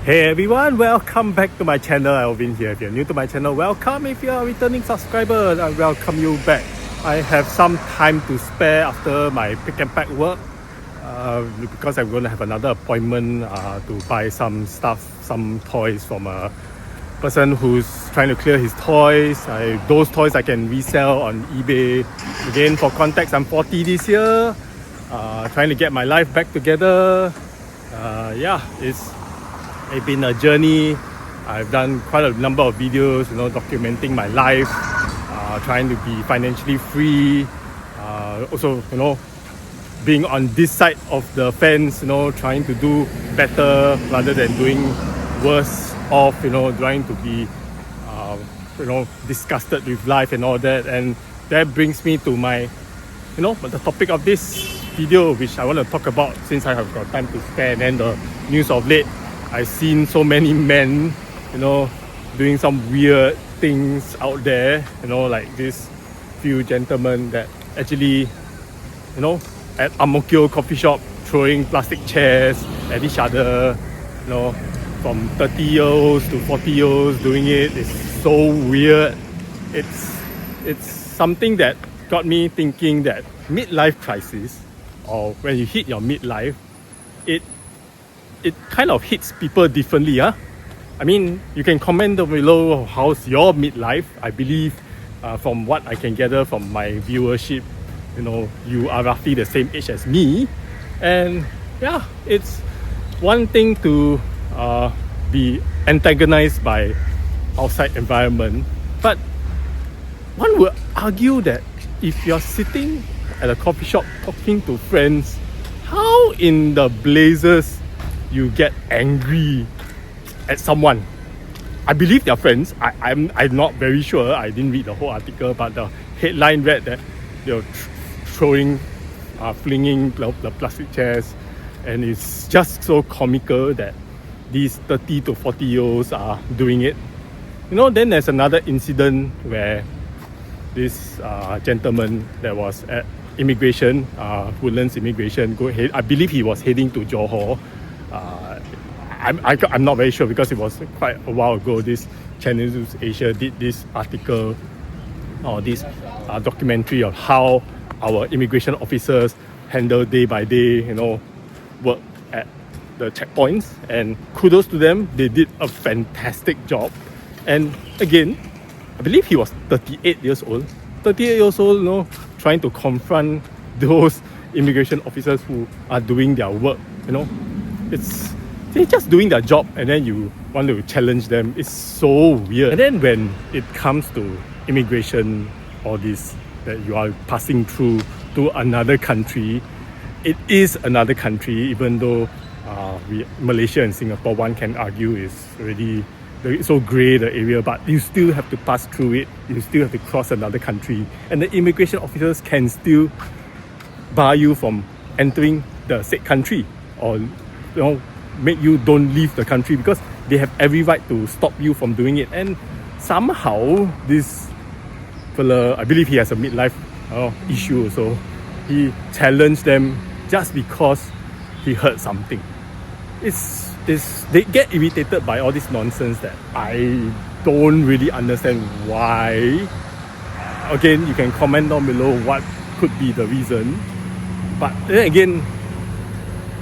Hey everyone, welcome back to my channel. Alvin here. If you're new to my channel, welcome. If you're a returning subscriber, I welcome you back. I have some time to spare after my pick and pack work because I'm going to have another appointment to buy some stuff, some toys from a person who's trying to clear his toys. Those toys I can resell on eBay. Again, for context, I'm 40 this year, trying to get my life back together. It's been a journey. I've done quite a number of videos, documenting my life, trying to be financially free. Also, being on this side of the fence, trying to do better rather than doing worse off, trying to be, disgusted with life and all that. And that brings me to my, the topic of this video, which I want to talk about since I have got time to spare. And then the news of late, I've seen so many men, doing some weird things out there, like this few gentlemen that actually, at Ang-Mo-Kio coffee shop, throwing plastic chairs at each other, from 30-year-olds to 40-year-olds doing it. It's so weird. It's something that got me thinking that midlife crisis, or when you hit your midlife, it kind of hits people differently. I mean, you can comment down below how's your midlife. I believe from what I can gather from my viewership, you are roughly the same age as me. And yeah, it's one thing to be antagonized by outside environment, but one would argue that if you're sitting at a coffee shop talking to friends, how in the blazers you get angry at someone? I believe they're friends. I'm not very sure. I didn't read the whole article, but the headline read that they're flinging the plastic chairs, and it's just so comical that these 30 to 40-year-olds are doing it. Then there's another incident where this gentleman that was at immigration, Woodlands immigration, I believe he was heading to Johor. I'm not very sure because it was quite a while ago. This Channel News Asia did this article or this documentary on how our immigration officers handle day by day, work at the checkpoints, and kudos to them. They did a fantastic job. And again, I believe he was 38 years old, trying to confront those immigration officers who are doing their work. They're just doing their job, and then you want to challenge them. It's so weird. And then when it comes to immigration, all this that you are passing through to another country, it is another country, even though Malaysia and Singapore, one can argue, is already so grey, the area, but you still have to pass through it. You still have to cross another country, and the immigration officers can still bar you from entering the said country, or make you don't leave the country, because they have every right to stop you from doing it. And somehow this fella, I believe he has a midlife issue also, he challenged them just because he heard something. They get irritated by all this nonsense that I don't really understand why. Again, you can comment down below what could be the reason. But then again,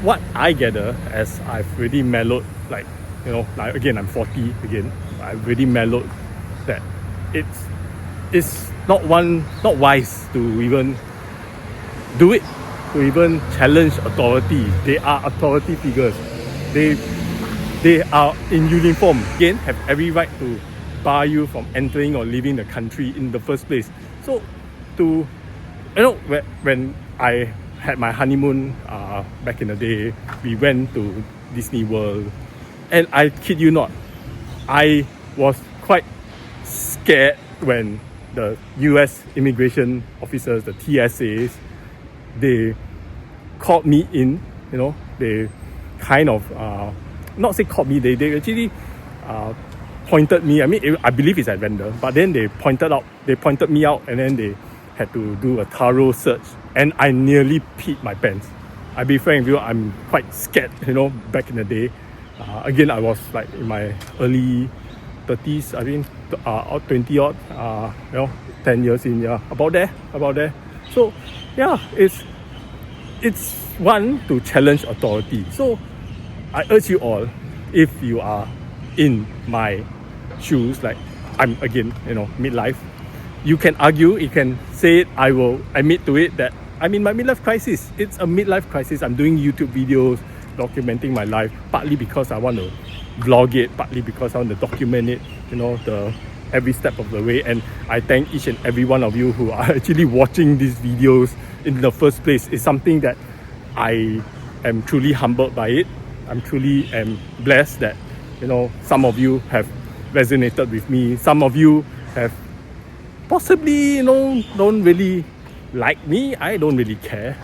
what I gather, as I've really mellowed, like again, I'm 40 again, I've really mellowed that it's not wise to even do it, to even challenge authority. They are authority figures. They are in uniform, again, have every right to bar you from entering or leaving the country in the first place. So when I had my honeymoon back in the day, we went to Disney World, and I kid you not, I was quite scared when the US immigration officers, the TSAs, they called me in. They kind of not say called me, they actually pointed me. I mean, I believe it's at random, but then they pointed me out, and then they had to do a thorough search, and I nearly peed my pants. I'll be frank with you, I'm quite scared, back in the day. Again, I was like in my early 30s, I mean, 20 odd, 10 years in, about there. So, it's one to challenge authority. So, I urge you all, if you are in my shoes, like I'm again, midlife, you can argue, you can say it, I will admit to it that I'm in my midlife crisis. It's a midlife crisis. I'm doing YouTube videos, documenting my life, partly because I want to vlog it, partly because I want to document it, the every step of the way. And I thank each and every one of you who are actually watching these videos in the first place. It's something that I am truly humbled by it. I'm truly blessed that, some of you have resonated with me. Some of you have possibly, don't really like me. I don't really care.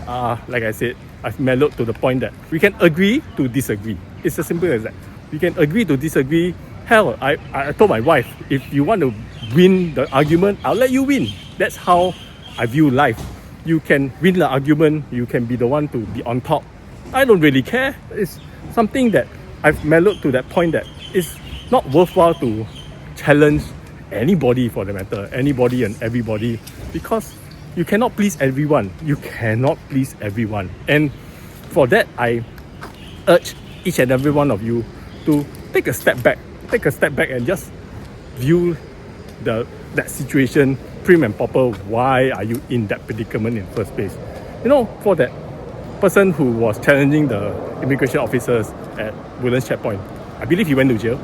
Like I said, I've mellowed to the point that we can agree to disagree. It's as simple as that. We can agree to disagree. Hell, I told my wife, if you want to win the argument, I'll let you win. That's how I view life. You can win the argument, you can be the one to be on top. I don't really care. It's something that I've mellowed to that point that it's not worthwhile to challenge anybody, for the matter, anybody and everybody, because you cannot please everyone. You cannot please everyone. And for that, I urge each and every one of you to take a step back and just view that situation prim and proper. Why are you in that predicament in the first place? For that person who was challenging the immigration officers at Woodlands checkpoint, I believe he went to jail.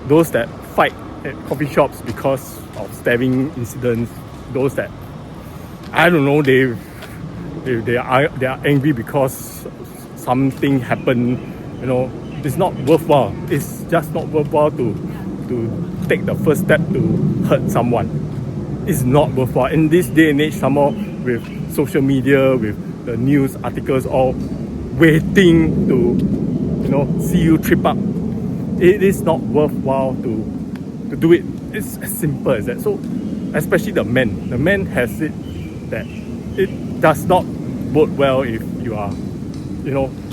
Those that fight at coffee shops because of stabbing incidents, those that, I don't know, they are angry because something happened. It's not worthwhile. It's just not worthwhile to take the first step to hurt someone. It's not worthwhile. In this day and age, somehow with social media, with the news articles all waiting to, see you trip up, it is not worthwhile to do it. It's as simple as that. So, especially the men has it that it does not bode well if you are,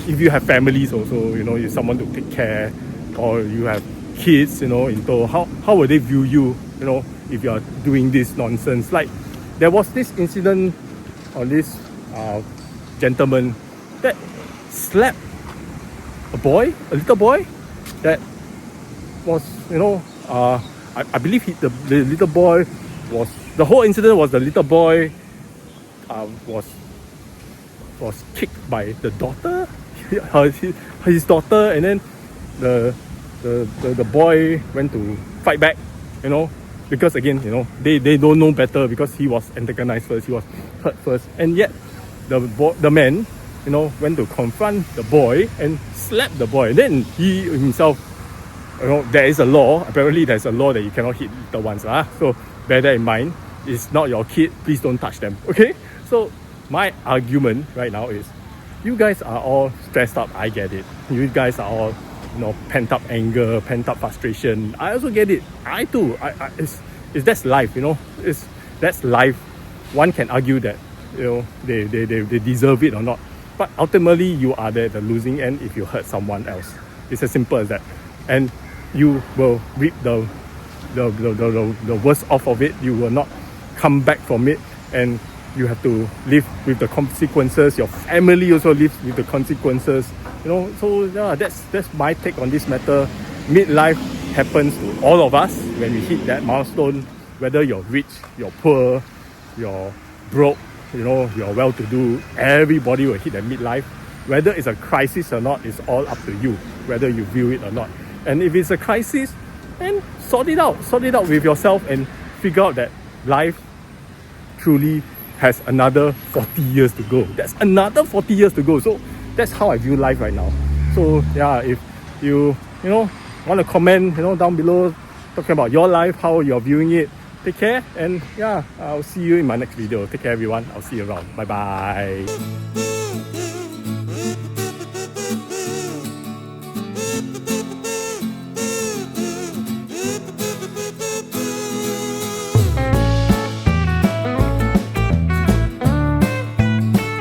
if you have families also, you're someone to take care, or you have kids, in tow. How will they view you, if you are doing this nonsense? Like, there was this incident on this gentleman that slapped a little boy that was, I believe the little boy was, the whole incident was the little boy was kicked by the daughter, his daughter, and then the boy went to fight back, because again, they don't know better, because he was antagonized first, he was hurt first, and yet the man, went to confront the boy and slapped the boy. Then he himself, there is a law, apparently there's a law that you cannot hit the ones, so bear that in mind. It's not your kid, please don't touch them, okay? So my argument right now is, you guys are all stressed up, I get it. You guys are all, pent up anger, pent up frustration. I also get it. I too. That's life, that's life. One can argue that, they deserve it or not. But ultimately, you are the losing end if you hurt someone else. It's as simple as that. And you will reap the worst off of it. You will not come back from it, and you have to live with the consequences. Your family also lives with the consequences. So that's my take on this matter. Midlife happens to all of us when we hit that milestone. Whether you're rich, you're poor, you're broke, you're well-to-do, everybody will hit that midlife. Whether it's a crisis or not, it's all up to you, whether you view it or not. And if it's a crisis, then sort it out with yourself, and figure out that life truly has another 40 years to go. That's another 40 years to go. So that's how I view life right now. So if you want to comment, down below, talking about your life, how you're viewing it, take care, and I'll see you in my next video. Take care, everyone. I'll see you around. Bye bye.